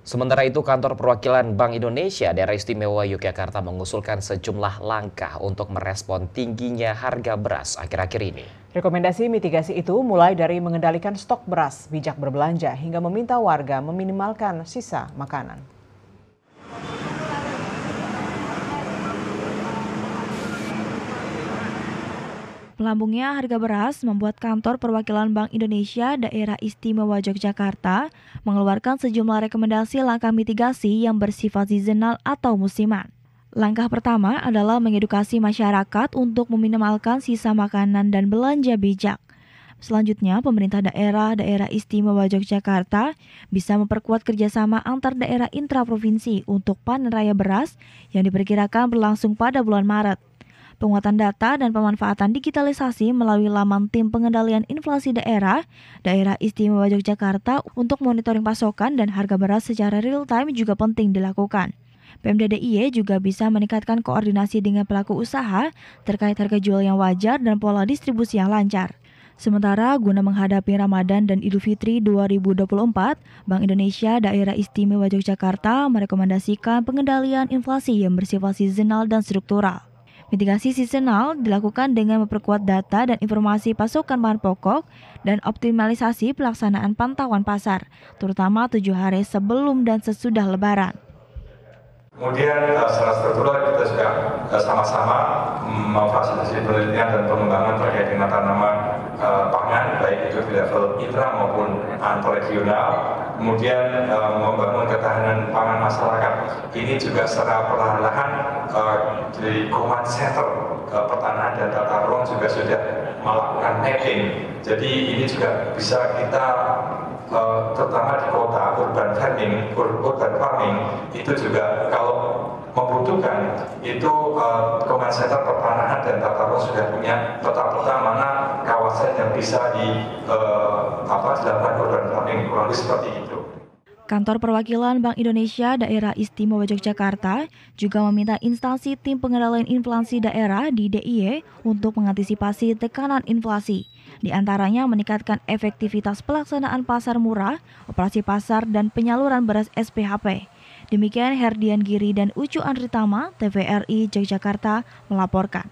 Sementara itu, kantor perwakilan Bank Indonesia Daerah Istimewa Yogyakarta mengusulkan sejumlah langkah untuk merespon tingginya harga beras akhir-akhir ini. Rekomendasi mitigasi itu mulai dari mengendalikan stok beras, bijak berbelanja, hingga meminta warga meminimalkan sisa makanan. Melambungnya harga beras membuat kantor perwakilan Bank Indonesia Daerah Istimewa Yogyakarta mengeluarkan sejumlah rekomendasi langkah mitigasi yang bersifat seasonal atau musiman. Langkah pertama adalah mengedukasi masyarakat untuk meminimalkan sisa makanan dan belanja bijak. Selanjutnya, pemerintah daerah Istimewa Yogyakarta bisa memperkuat kerjasama antar daerah intraprovinsi untuk panen raya beras yang diperkirakan berlangsung pada bulan Maret. Penguatan data dan pemanfaatan digitalisasi melalui laman Tim Pengendalian Inflasi Daerah Istimewa Yogyakarta untuk monitoring pasokan dan harga beras secara real-time juga penting dilakukan. Pemda DIY juga bisa meningkatkan koordinasi dengan pelaku usaha terkait harga jual yang wajar dan pola distribusi yang lancar. Sementara guna menghadapi Ramadan dan Idul Fitri 2024, Bank Indonesia Daerah Istimewa Yogyakarta merekomendasikan pengendalian inflasi yang bersifat seasonal dan struktural. Mitigasi seasonal dilakukan dengan memperkuat data dan informasi pasokan bahan pokok dan optimalisasi pelaksanaan pantauan pasar, terutama 7 hari sebelum dan sesudah Lebaran. Kemudian secara struktural kita juga sama-sama memfasilitasi penelitian dan pengembangan terkait dengan tanaman pangan, baik itu di level intra maupun antarregional. Kemudian membangun ketahanan pangan masyarakat. Ini juga secara perlahan-lahan di command center pertanahan dan tata ruang juga sudah melakukan mapping. Jadi ini juga bisa kita terutama di kota urban farming itu juga kalau membutuhkan itu command center pertanahan dan tata ruang sudah punya peta-peta mana kawasan yang bisa dilakukan urban farming, kurang lebih seperti itu. Kantor perwakilan Bank Indonesia Daerah Istimewa Yogyakarta juga meminta instansi Tim Pengendalian Inflasi Daerah di DIY untuk mengantisipasi tekanan inflasi. Di antaranya meningkatkan efektivitas pelaksanaan pasar murah, operasi pasar, dan penyaluran beras SPHP. Demikian Herdian Giri dan Ucu Andritama, TVRI Yogyakarta melaporkan.